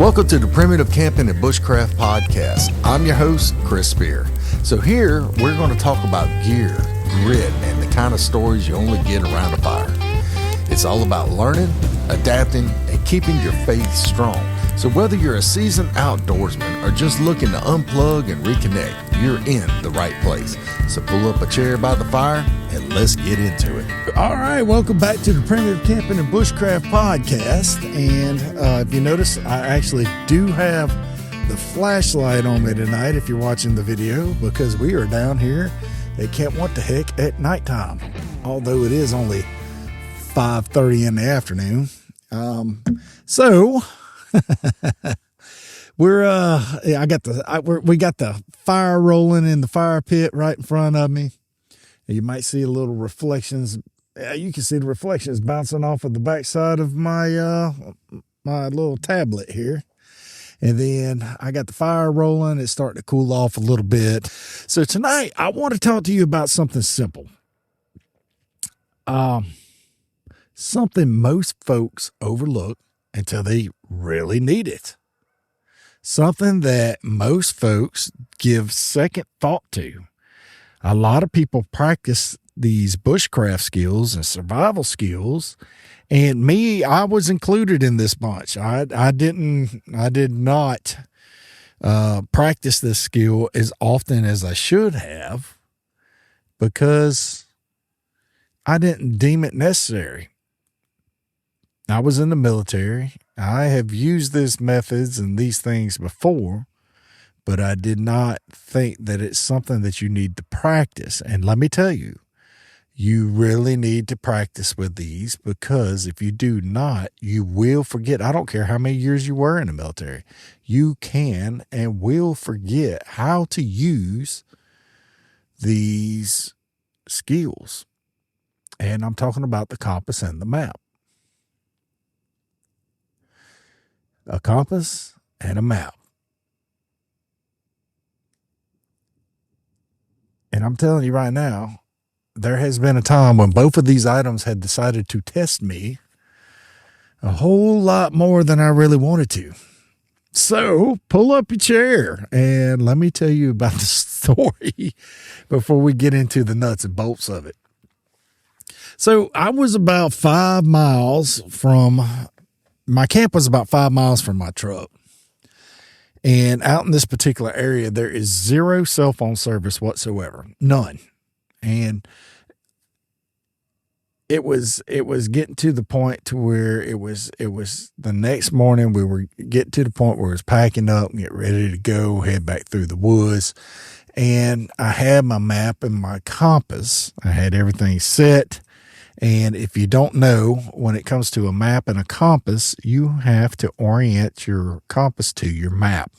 Welcome to the Primitive Camping and Bushcraft Podcast. I'm your host, Chris Spear. So here, we're going to talk about gear, grit, and the kind of stories you only get around a fire. It's all about learning, adapting, and keeping your faith strong. So whether you're a seasoned outdoorsman or just looking to unplug and reconnect, you're in the right place. So pull up a chair by the fire and let's get into it. All right, welcome back to the Primitive Camping and Bushcraft Podcast. And if you notice, I actually do have the flashlight on me tonight if you're watching the video, because we are down here at Camp What the Heck at nighttime, although it is only 5:30 in the afternoon. We got the fire rolling in the fire pit right in front of me. You might see a little reflections. You can see the reflections bouncing off of the backside of my my little tablet here. And then I got the fire rolling. It's starting to cool off a little bit. So tonight I want to talk to you about something simple. Something most folks overlook until they really need it. Something that most folks give second thought to. A lot of people practice these bushcraft skills and survival skills, and me, I was included in this bunch. I did not practice this skill as often as I should have because I didn't deem it necessary. I was in the military. I have used these methods and these things before, but I did not think that it's something that you need to practice. And let me tell you, you really need to practice with these, because if you do not, you will forget. I don't care how many years you were in the military. You can and will forget how to use these skills. And I'm talking about the compass and the map. A compass and a map. And I'm telling you right now, there has been a time when both of these items had decided to test me a whole lot more than I really wanted to. So pull up your chair and let me tell you about the story before we get into the nuts and bolts of it. So I was about 5 miles from my camp was about 5 miles from my truck. And out in this particular area, there is zero cell phone service whatsoever. None. And it was getting to the point to where it was the next morning. We were getting to the point where it was packing up and get ready to go, head back through the woods. And I had my map and my compass. I had everything set. And if you don't know, when it comes to a map and a compass, you have to orient your compass to your map.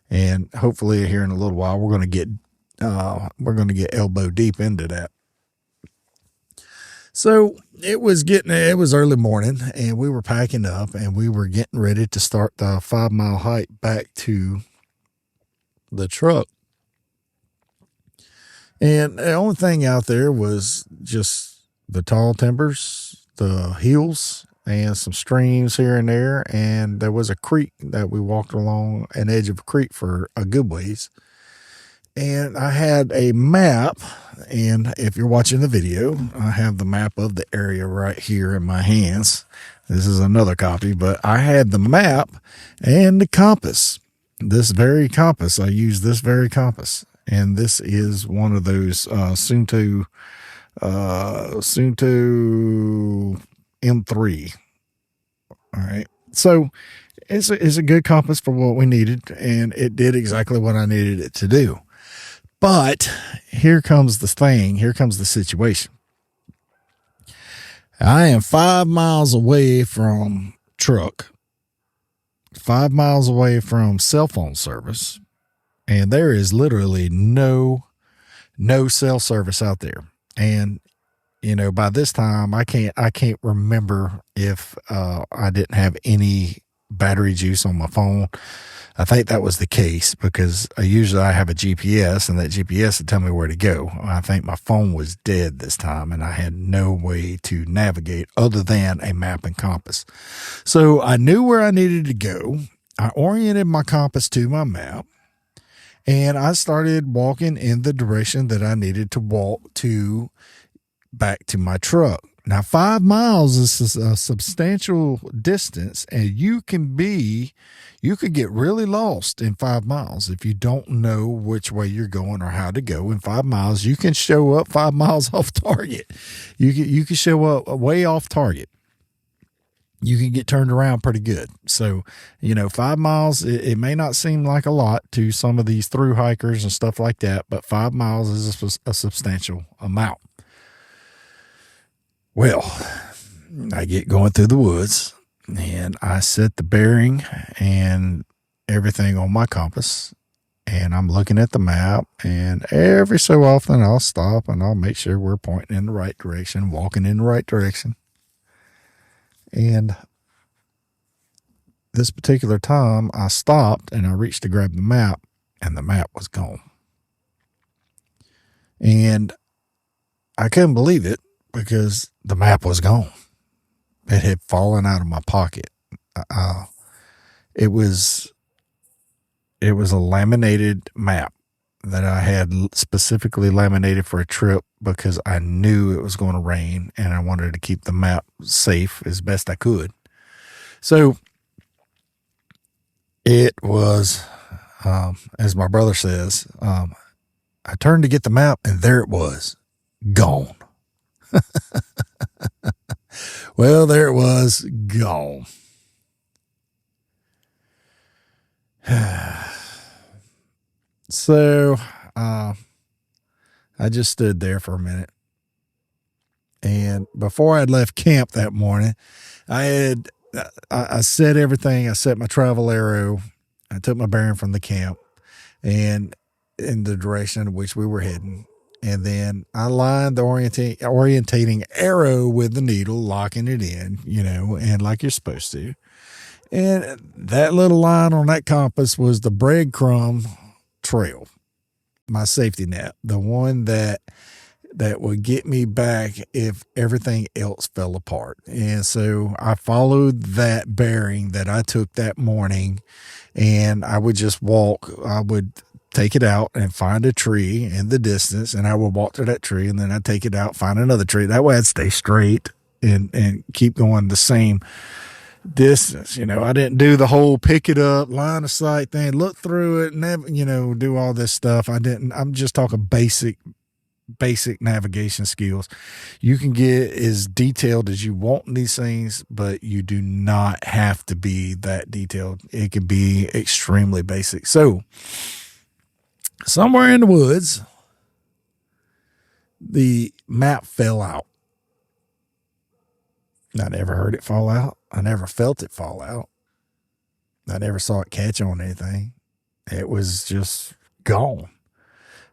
And hopefully here in a little while, we're going to get elbow deep into that. So it was early morning, and we were packing up, and we were getting ready to start the 5 mile hike back to the truck. And the only thing out there was just the tall timbers, the hills, and some streams here and there. And there was a creek that we walked along an edge of a creek for a good ways. And I had a map. And if you're watching the video, I have the map of the area right here in my hands. This is another copy, but I had the map and the compass. This very compass. I used this very compass. And this is one of those Sunto M3. All right. So it's a good compass for what we needed, and it did exactly what I needed it to do. But here comes the thing. Here comes the situation. I am 5 miles away from truck, 5 miles away from cell phone service. And there is literally no cell service out there. And, you know, by this time I can't remember if I didn't have any battery juice on my phone. I think that was the case because usually I have a GPS and that GPS would tell me where to go. I think my phone was dead this time and I had no way to navigate other than a map and compass. So I knew where I needed to go. I oriented my compass to my map and I started walking in the direction that I needed to walk to back to my truck. Now, 5 miles is a substantial distance, and you could get really lost in 5 miles if you don't know which way you're going or how to go. In 5 miles, you can show up 5 miles off target. You can show up way off target. You can get turned around pretty good. So, 5 miles, it may not seem like a lot to some of these through hikers and stuff like that, but 5 miles is a substantial amount. Well, I get going through the woods and I set the bearing and everything on my compass and I'm looking at the map, and every so often I'll stop and I'll make sure we're pointing in the right direction, walking in the right direction. And this particular time I stopped and I reached to grab the map and the map was gone. And I couldn't believe it, because the map was gone. It had fallen out of my pocket. It was a laminated map that I had specifically laminated for a trip because I knew it was going to rain and I wanted to keep the map safe as best I could. So it was, as my brother says, I turned to get the map and there it was, gone. Well, there it was, gone. So, I just stood there for a minute. And before I'd left camp that morning, I set everything. I set my travel arrow. I took my bearing from the camp and in the direction in which we were heading. And then I lined the orientating arrow with the needle, locking it in, and like you're supposed to. And that little line on that compass was the breadcrumb trail, my safety net, the one that would get me back if everything else fell apart. And so I followed that bearing that I took that morning, and I would just walk. I would take it out and find a tree in the distance, and I would walk to that tree, and then I'd take it out, find another tree. That way I'd stay straight and keep going the same distance. I didn't do the whole pick it up, line of sight thing, look through it, never, do all this stuff. I'm just talking basic navigation skills. You can get as detailed as you want in these things, but you do not have to be that detailed. It can be extremely basic. So, somewhere in the woods, the map fell out. I never heard it fall out. I never felt it fall out. I never saw it catch on anything. It was just gone.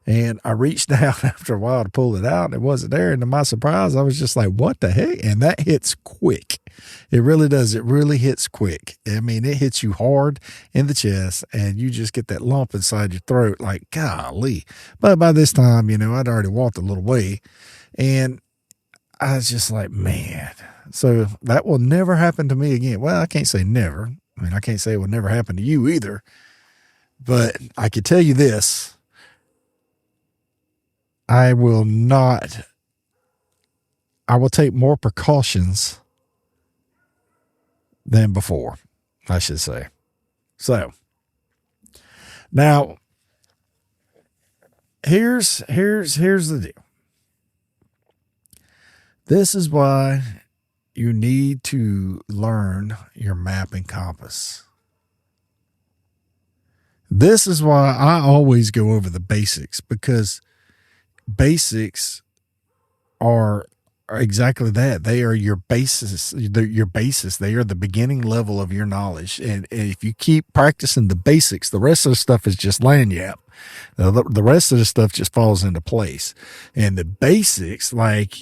And I reached out after a while to pull it out, and it wasn't there. And to my surprise, I was just like, what the heck? And that hits quick. It really does. It really hits quick. I mean, it hits you hard in the chest, and you just get that lump inside your throat like, golly. But by this time, I'd already walked a little way, and I was just like, man. So that will never happen to me again. Well, I can't say never. I mean, I can't say it will never happen to you either. But I can tell you this. I will take more precautions than before, I should say. So now here's the deal. This is why you need to learn your map and compass. This is why I always go over the basics, because basics are exactly that. They are your basis. They are the beginning level of your knowledge. And if you keep practicing the basics, the rest of the stuff is just lanyap. The rest of the stuff just falls into place. And the basics, like,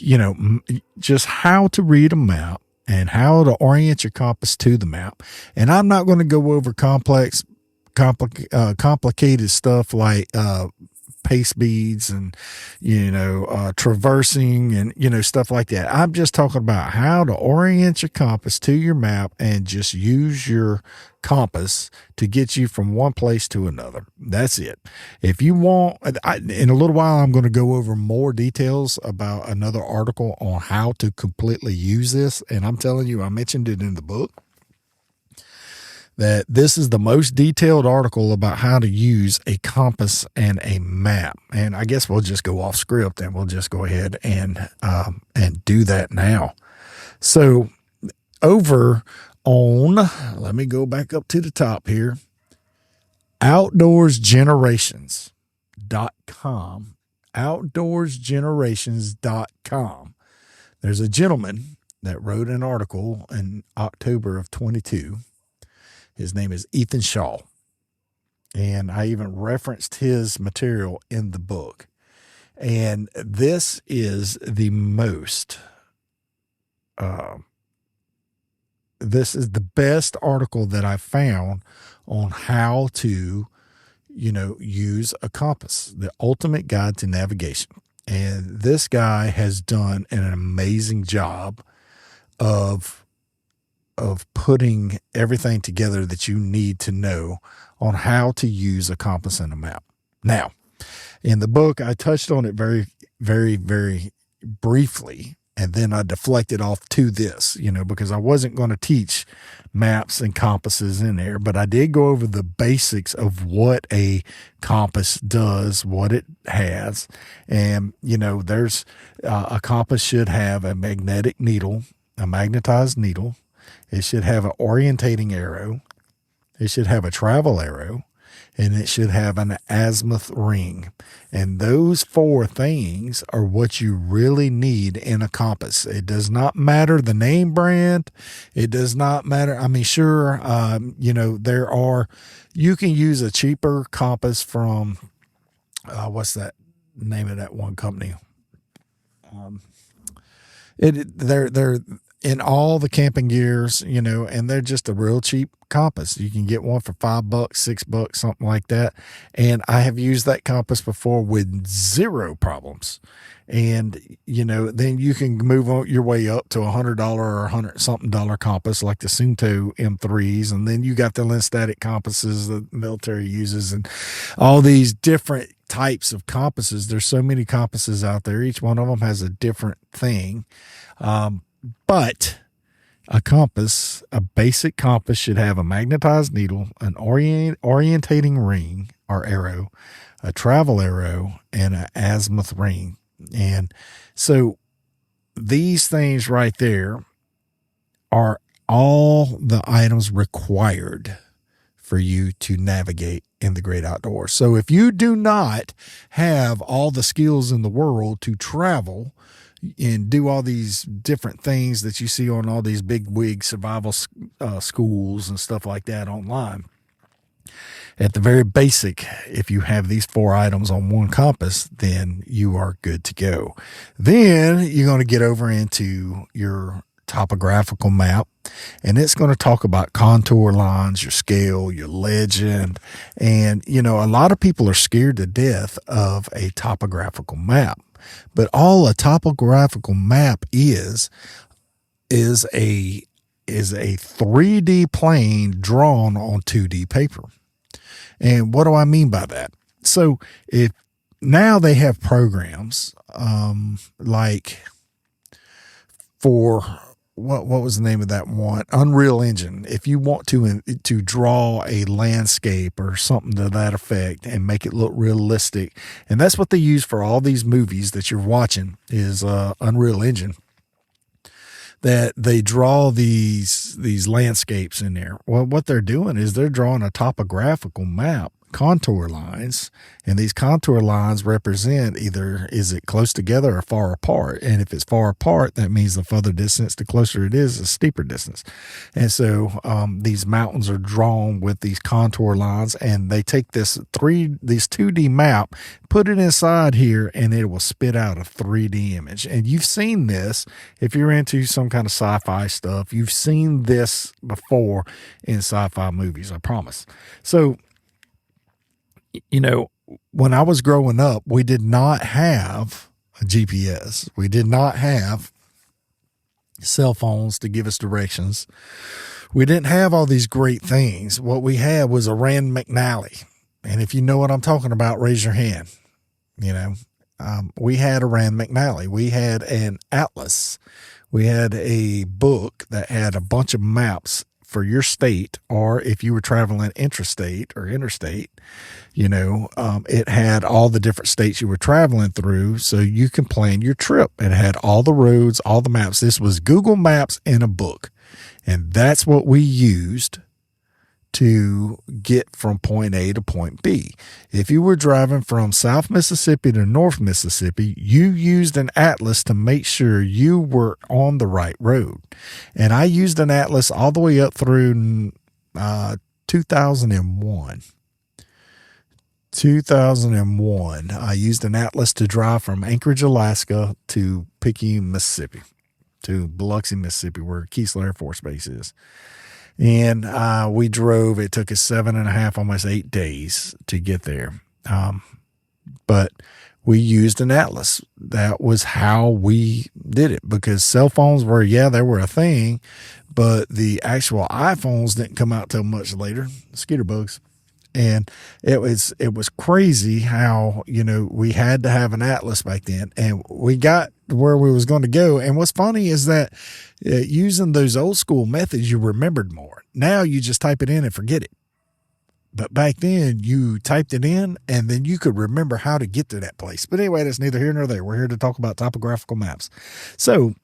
just how to read a map and how to orient your compass to the map. And I'm not going to go over complex complicated stuff like pace beads and traversing and stuff like that. I'm just talking about how to orient your compass to your map and just use your compass to get you from one place to another. That's it. If you want, in a little while, I'm going to go over more details about another article on how to completely use this. And I'm telling you, I mentioned it in the book, that this is the most detailed article about how to use a compass and a map. And I guess we'll just go off script and we'll just go ahead and do that now. So over on, let me go back up to the top here, outdoorsgenerations.com, outdoorsgenerations.com. There's a gentleman that wrote an article in October of 22. His name is Ethan Shaw, and I even referenced his material in the book. And this is the best article that I found on how to, use a compass, the ultimate guide to navigation. And this guy has done an amazing job of putting everything together that you need to know on how to use a compass and a map. Now, in the book, I touched on it very, very, very briefly, and then I deflected off to this, because I wasn't going to teach maps and compasses in there, but I did go over the basics of what a compass does, what it has. And, there's a compass should have a magnetic needle, a magnetized needle. It should have an orientating arrow. It should have a travel arrow, and it should have an azimuth ring. And those four things are what you really need in a compass. It does not matter the name brand. It does not matter. I mean, sure, you can use a cheaper compass from, what's that name of that one company? They're in all the camping gears, and they're just a real cheap compass. You can get one for $5, $6, something like that. And I have used that compass before with zero problems. And, then you can move on your way up to $100 or $100-something compass like the Sunto M3s. And then you got the lens-static compasses the military uses and all these different types of compasses. There's so many compasses out there. Each one of them has a different thing. But a compass, a basic compass, should have a magnetized needle, an orientating ring or arrow, a travel arrow, and an azimuth ring. And so these things right there are all the items required for you to navigate in the great outdoors. So if you do not have all the skills in the world to travel and do all these different things that you see on all these big wig survival schools and stuff like that online, at the very basic, if you have these four items on one compass, then you are good to go. Then you're going to get over into your topographical map, and it's going to talk about contour lines, your scale, your legend. And, a lot of people are scared to death of a topographical map. But all a topographical map is a 3D plane drawn on 2D paper. And what do I mean by that? So if now they have programs like for what was the name of that one? Unreal Engine. If you want to draw a landscape or something to that effect and make it look realistic, and that's what they use for all these movies that you're watching is Unreal Engine. That they draw these landscapes in there. Well, what they're doing is they're drawing a topographical map, contour lines, and these contour lines represent either is it close together or far apart. And if it's far apart, that means the further distance, the closer it is, the steeper distance. And so these mountains are drawn with these contour lines, and they take this 2D map, put it inside here, and it will spit out a 3D image. And you've seen this if you're into some kind of sci-fi stuff. You've seen this before in sci-fi movies, I promise. So when I was growing up, we did not have a GPS. We did not have cell phones to give us directions. We didn't have all these great things. What we had was a Rand McNally. And if you know what I'm talking about, raise your hand. We had a Rand McNally. We had an atlas. We had a book that had a bunch of maps for your state, or if you were traveling intrastate or interstate, it had all the different states you were traveling through, so you can plan your trip. It had all the roads, all the maps. This was Google Maps in a book, and that's what we used to get from point A to point B. If you were driving from South Mississippi to North Mississippi, you used an atlas to make sure you were on the right road. And I used an atlas all the way up through 2001. 2001, I used an atlas to drive from Anchorage, Alaska to Picayune, Mississippi, to Biloxi, Mississippi, where Keesler Air Force Base is. And we drove. It took us 7.5, almost 8 days to get there. But we used an atlas. That was how we did it, because cell phones were, they were a thing, but the actual iPhones didn't come out till much later, skeeter bugs. And it was crazy how, we had to have an atlas back then, and we got where we was going to go. And what's funny is that using those old school methods, you remembered more. Now you just type it in and forget it. But back then you typed it in and then you could remember how to get to that place. But anyway, that's neither here nor there. We're here to talk about topographical maps. So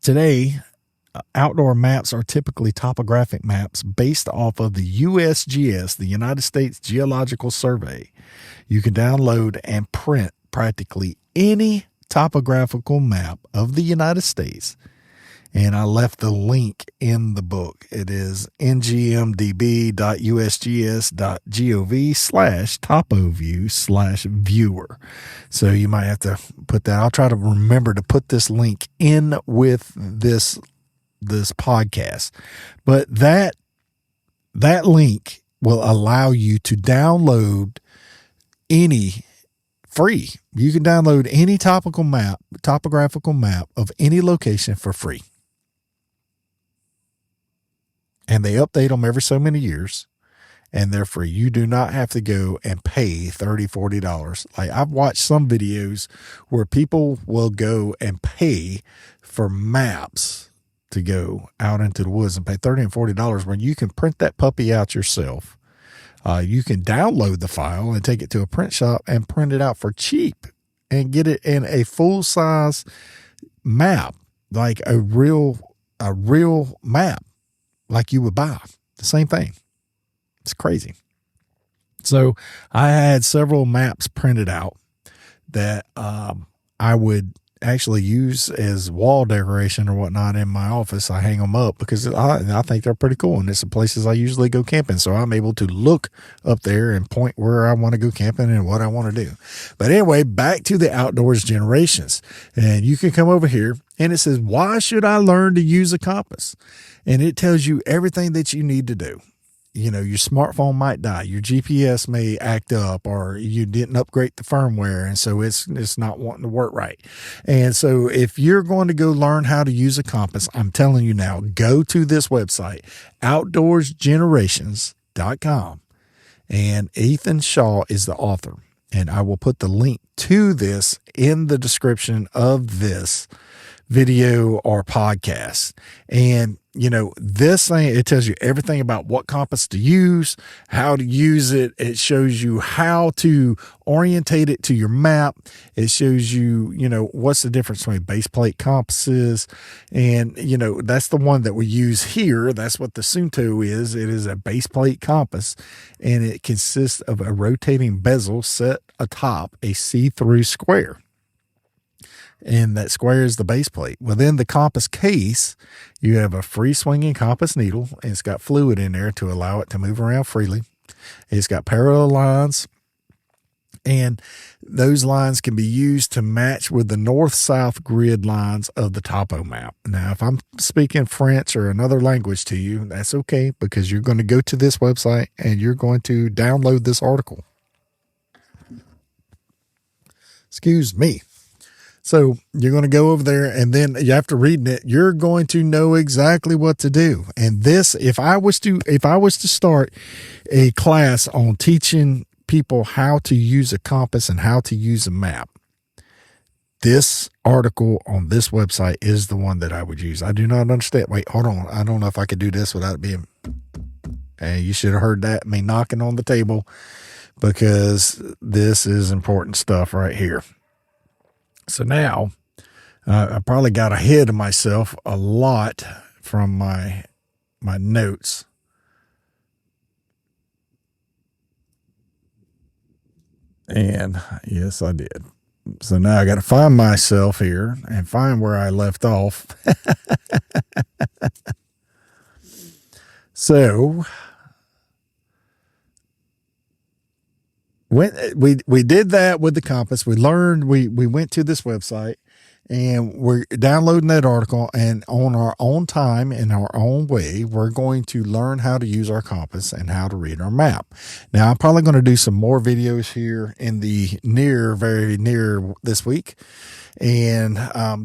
today, outdoor maps are typically topographic maps based off of the USGS, the United States Geological Survey. You can download and print practically any topographical map of the United States. And I left the link in the book. It is ngmdb.usgs.gov/topoview/viewer. So you might have to put that. I'll try to remember to put this link in with this podcast. But that link will allow you to download any free. You can download any topographical map of any location for free. And they update them every so many years, and they're free. You do not have to go and pay $30, $40. Like, I've watched some videos where people will go and pay for maps to go out into the woods and pay $30 and $40 when you can print that puppy out yourself. You can download the file and take it to a print shop and print it out for cheap and get it in a full size map, like a real map, like you would buy. The same thing. It's crazy. So I had several maps printed out that I would actually use as wall decoration or whatnot in my office. I hang them up because I think they're pretty cool, and it's the places I usually go camping. So I'm able to look up there and point where I want to go camping and what I want to do. But anyway, back to the outdoors generations, and you can come over here and it says, why should I learn to use a compass? And it tells you everything that you need to do. Your smartphone might die, your GPS may act up, or you didn't upgrade the firmware, and so it's not wanting to work right. And so if you're going to go learn how to use a compass, I'm telling you now, go to this website, outdoorsgenerations.com, and Ethan Shaw is the author. And I will put the link to this in the description of this video or podcast. And this thing, it tells you everything about what compass to use, how to use it. It shows you how to orientate it to your map. It shows you, what's the difference between baseplate compasses. And, that's the one that we use here. That's what the Sunto is. It is a baseplate compass, and it consists of a rotating bezel set atop a see-through square. And that square is the base plate. Within the compass case, you have a free swinging compass needle, and it's got fluid in there to allow it to move around freely. It's got parallel lines And those lines can be used to match with the north-south grid lines of the topo map. Now, if I'm speaking French or another language to you, that's okay, because you're going to go to this website and you're going to download this article. Excuse me. So you're going to go over there, and then after reading it, you're going to know exactly what to do. And this, if I was to start a class on teaching people how to use a compass and how to use a map, this article on this website is the one that I would use. I do not understand. Wait, hold on. I don't know if I could do this without it being, hey, you should have heard that, me knocking on the table, because this is important stuff right here. So now I probably got ahead of myself a lot from my notes. And yes, I did. So now I got to find myself here and find where I left off. So when we did that with the compass, we learned, we went to this website and we're downloading that article, and on our own time, in our own way, we're going to learn how to use our compass and how to read our map. Now, I'm probably going to do some more videos here in the very near this week, and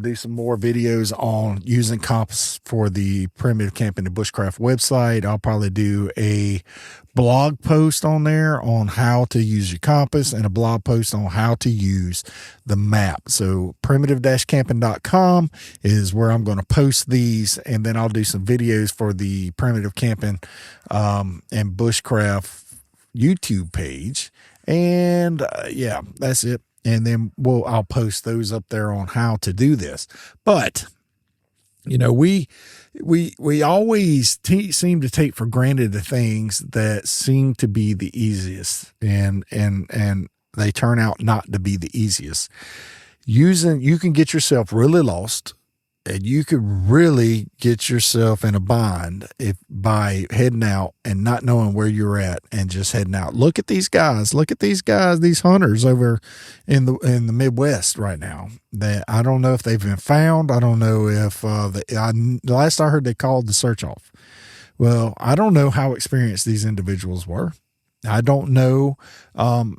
do some more videos on using compass for the Primitive Camping and Bushcraft website. I'll probably do a blog post on there on how to use your compass, and a blog post on how to use the map. So primitive-camping.com is where I'm going to post these, and then I'll do some videos for the Primitive Camping and Bushcraft YouTube page. And yeah, that's it. And then I'll post those up there on how to do this. But you know, we always seem to take for granted the things that seem to be the easiest, and they turn out not to be the easiest. You can get yourself really lost, and you could really get yourself in a bind by heading out and not knowing where you're at and just heading out. Look at these guys, these hunters over in the Midwest right now, that I don't know if they've been found. I don't know if, the last I heard, they called the search off. Well, I don't know how experienced these individuals were. I don't know.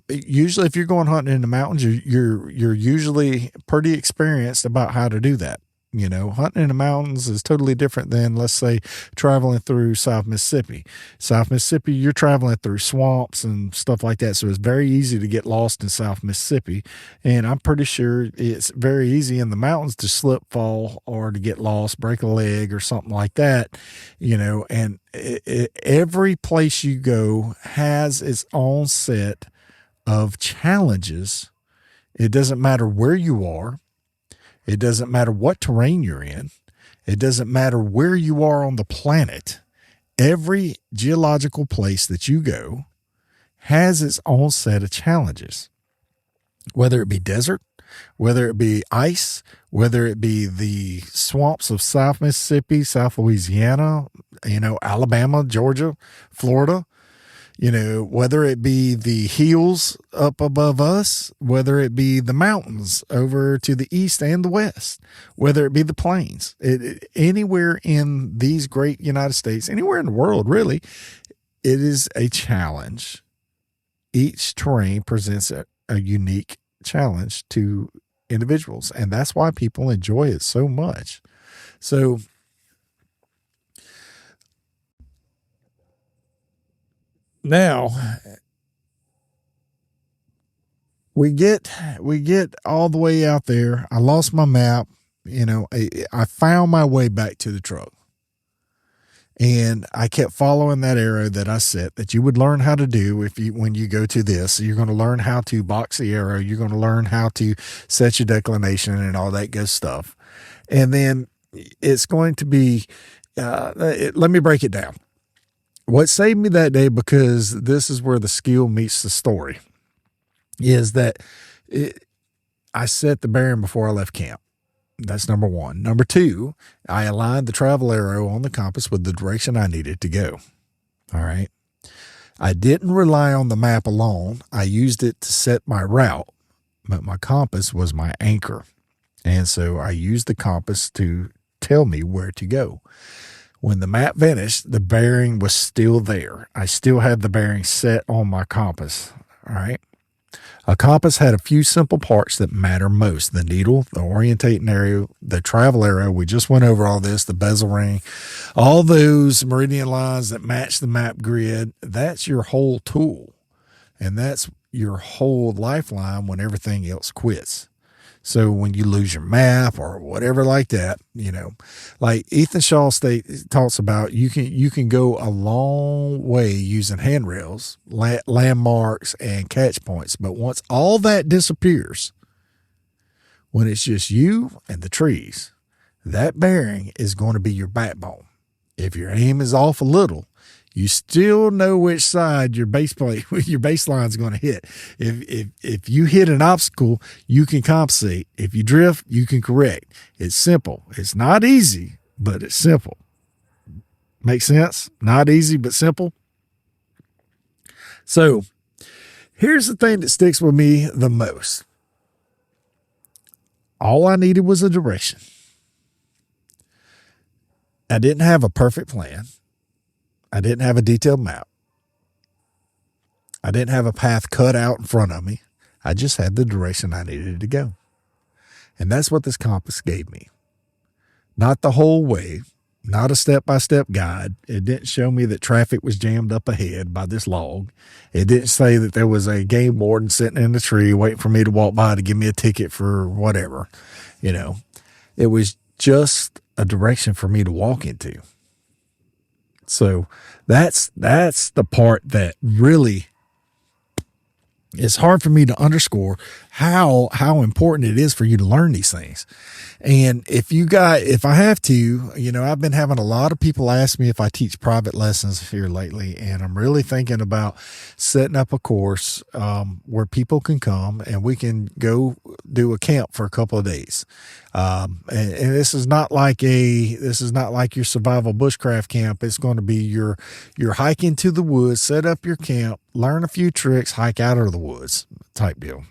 Usually if you're going hunting in the mountains, you're usually pretty experienced about how to do that. You know, hunting in the mountains is totally different than, let's say, traveling through South Mississippi. South Mississippi, you're traveling through swamps and stuff like that. So it's very easy to get lost in South Mississippi. And I'm pretty sure it's very easy in the mountains to slip, fall, or to get lost, break a leg or something like that. You know, and every place you go has its own set of challenges. It doesn't matter where you are. It doesn't matter what terrain you're in. It doesn't matter where you are on the planet. Every geological place that you go has its own set of challenges, whether it be desert, whether it be ice, whether it be the swamps of South Mississippi, South Louisiana, you know, Alabama, Georgia, Florida. You know, whether it be the hills up above us, whether it be the mountains over to the east and the west, whether it be the plains, anywhere in these great United States, anywhere in the world, really, it is a challenge. Each terrain presents a unique challenge to individuals, and that's why people enjoy it so much. So now we get all the way out there. I lost my map. You know, I found my way back to the truck, and I kept following that arrow that I set that you would learn how to do when you go to this. You're going to learn how to box the arrow. You're going to learn how to set your declination and all that good stuff. And then it's going to be, let me break it down. What saved me that day, because this is where the skill meets the story, is that I set the bearing before I left camp. That's number one. Number two, I aligned the travel arrow on the compass with the direction I needed to go. All right. I didn't rely on the map alone. I used it to set my route, but my compass was my anchor. And so I used the compass to tell me where to go. When the map vanished, the bearing was still there. I still had the bearing set on my compass. All right. A compass had a few simple parts that matter most: the needle, the orientating arrow, the travel arrow. We just went over all this, the bezel ring, all those meridian lines that match the map grid. That's your whole tool. And that's your whole lifeline when everything else quits. So when you lose your map or whatever like that, like Ethan Shaw talks about, you can go a long way using handrails, landmarks, and catch points. But once all that disappears, when it's just you and the trees, that bearing is going to be your backbone. If your aim is off a little, you still know which side your baseline is going to hit. If you hit an obstacle, you can compensate. If you drift, you can correct. It's simple. It's not easy, but it's simple. Make sense? Not easy, but simple. So here's the thing that sticks with me the most. All I needed was a direction. I didn't have a perfect plan. I didn't have a detailed map. I didn't have a path cut out in front of me. I just had the direction I needed to go. And that's what this compass gave me. Not the whole way, not a step-by-step guide. It didn't show me that traffic was jammed up ahead by this log. It didn't say that there was a game warden sitting in the tree waiting for me to walk by to give me a ticket for whatever. It was just a direction for me to walk into. So that's the part that really it's hard for me to underscore how important it is for you to learn these things. And if I have to, I've been having a lot of people ask me if I teach private lessons here lately, and I'm really thinking about setting up a course where people can come and we can go do a camp for a couple of days. And this is not like your survival bushcraft camp. It's going to be your hike into the woods, set up your camp, learn a few tricks, hike out of the woods type deal.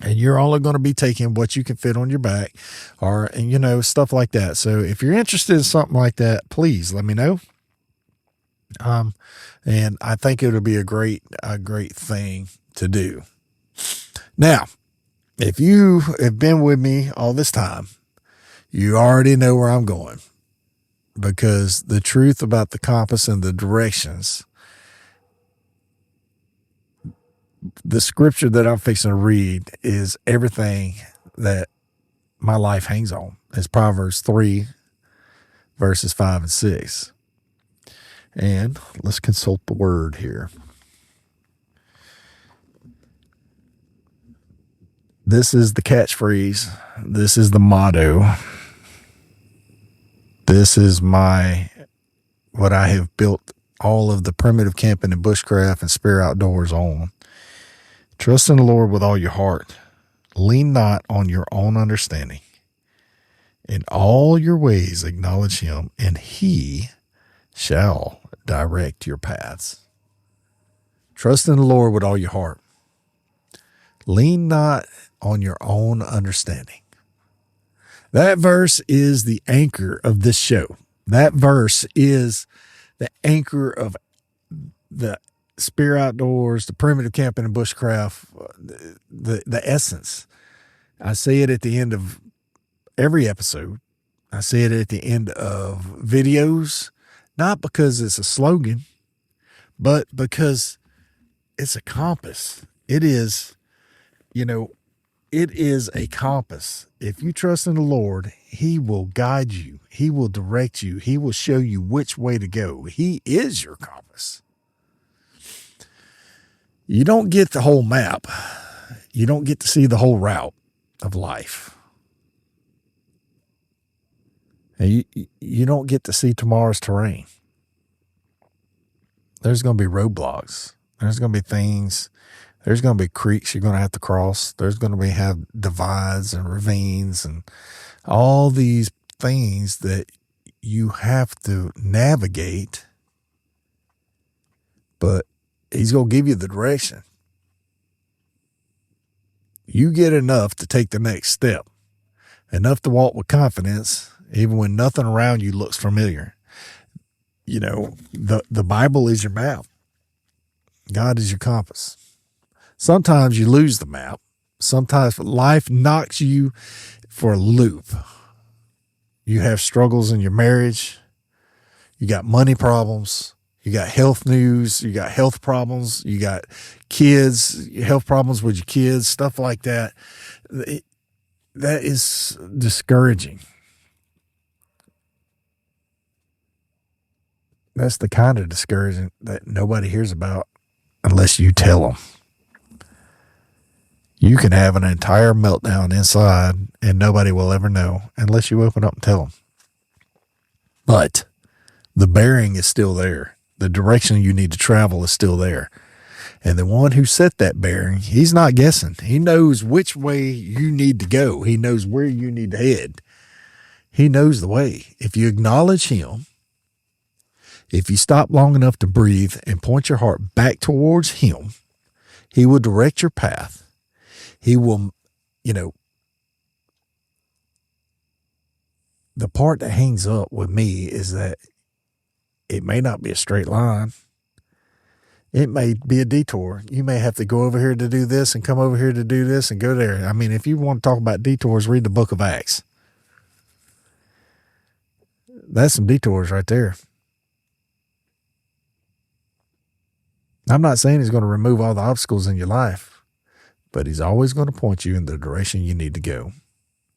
And you're only going to be taking what you can fit on your back and stuff like that. So if you're interested in something like that, please let me know. And I think it'll be a great thing to do. Now, if you have been with me all this time, you already know where I'm going, because the truth about the compass and the directions, the scripture that I'm fixing to read is everything that my life hangs on. It's Proverbs 3, verses 5 and 6. And let's consult the word here. This is the catchphrase. This is the motto. This is what I have built all of the primitive camping and bushcraft and spirit outdoors on. Trust in the Lord with all your heart. Lean not on your own understanding. In all your ways acknowledge him, and he shall direct your paths. Trust in the Lord with all your heart. Lean not on your own understanding. That verse is the anchor of this show. That verse is the anchor of the spirit outdoors, the primitive camping and bushcraft, the essence. I say it at the end of every episode. I say it at the end of videos, not because it's a slogan, but because it's a compass. It is a compass. If you trust in the Lord, he will guide you. He will direct you. He will show you which way to go. He is your compass. You don't get the whole map. You don't get to see the whole route of life. And you don't get to see tomorrow's terrain. There's going to be roadblocks. There's going to be things. There's going to be creeks you're going to have to cross. There's going to have divides and ravines and all these things that you have to navigate. but he's going to give you the direction. You get enough to take the next step, enough to walk with confidence, even when nothing around you looks familiar. You know, the Bible is your map. God is your compass. Sometimes you lose the map. Sometimes life knocks you for a loop. You have struggles in your marriage. You got money problems. You got health news. You got health problems. You got kids, health problems with your kids, stuff like that. That is discouraging. That's the kind of discouragement that nobody hears about unless you tell them. You can have an entire meltdown inside and nobody will ever know unless you open up and tell them. But the bearing is still there. The direction you need to travel is still there. And the one who set that bearing, he's not guessing. He knows which way you need to go. He knows where you need to head. He knows the way. If you acknowledge him, if you stop long enough to breathe and point your heart back towards him, he will direct your path. He will, the part that hangs up with me is that it may not be a straight line. It may be a detour. You may have to go over here to do this and come over here to do this and go there. I mean, if you want to talk about detours, read the book of Acts. That's some detours right there. I'm not saying he's going to remove all the obstacles in your life, but he's always going to point you in the direction you need to go.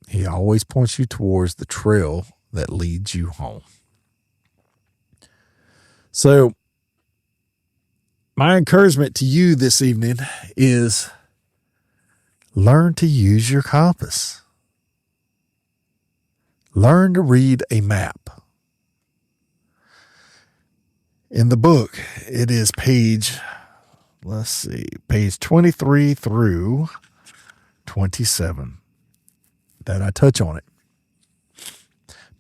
He always points you towards the trail that leads you home. So, my encouragement to you this evening is learn to use your compass. Learn to read a map. In the book, it is page 23 through 27 that I touch on it.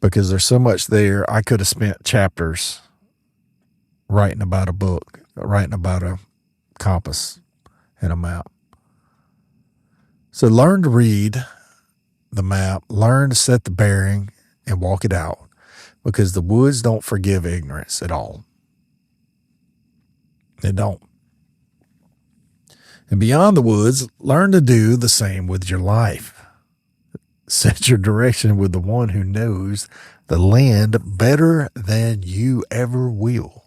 Because there's so much there, I could have spent chapters writing about a book, writing about a compass and a map. So learn to read the map, learn to set the bearing and walk it out, because the woods don't forgive ignorance at all. They don't. And beyond the woods, learn to do the same with your life. Set your direction with the one who knows the land better than you ever will.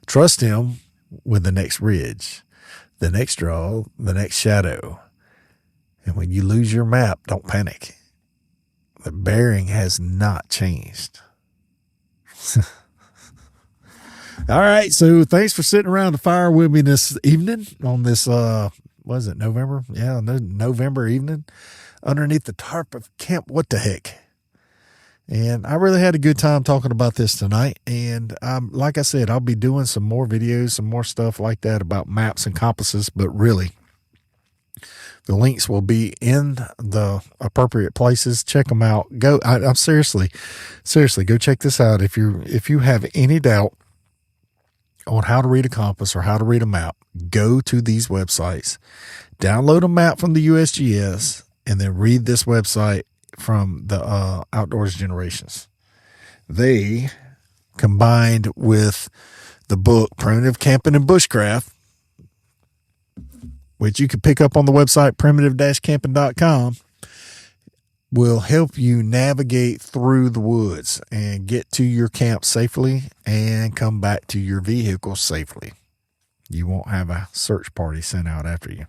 Trust him with the next ridge, the next draw, the next shadow. And when you lose your map, don't panic. The bearing has not changed. All right, so thanks for sitting around the fire with me this evening on this, was it November? Yeah, November evening underneath the tarp of Camp What the Heck. And I really had a good time talking about this tonight. And like I said, I'll be doing some more videos, some more stuff like that about maps and compasses. But really, the links will be in the appropriate places. Check them out. I'm seriously, go check this out. If you have any doubt on how to read a compass or how to read a map, go to these websites, download a map from the USGS, and then read this website from the Outdoors Generations. They, combined with the book Primitive Camping and Bushcraft, which you can pick up on the website primitive-camping.com, will help you navigate through the woods and get to your camp safely and come back to your vehicle safely. You won't have a search party sent out after you.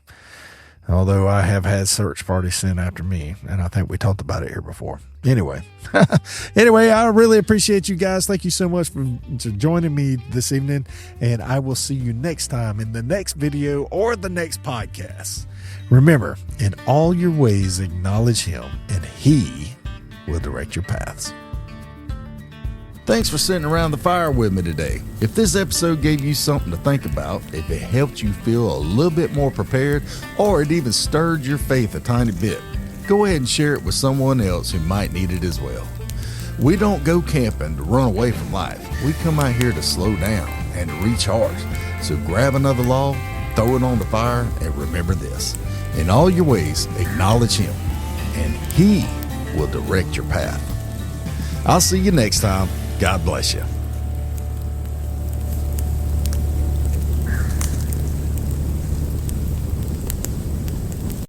Although I have had search parties sent after me, and I think we talked about it here before. Anyway, I really appreciate you guys. Thank you so much for joining me this evening, and I will see you next time in the next video or the next podcast. Remember, in all your ways, acknowledge him, and he will direct your paths. Thanks for sitting around the fire with me today. If this episode gave you something to think about, if it helped you feel a little bit more prepared, or it even stirred your faith a tiny bit, go ahead and share it with someone else who might need it as well. We don't go camping to run away from life. We come out here to slow down and recharge. So grab another log, throw it on the fire, and remember this: in all your ways, acknowledge Him, and He will direct your path. I'll see you next time. God bless you.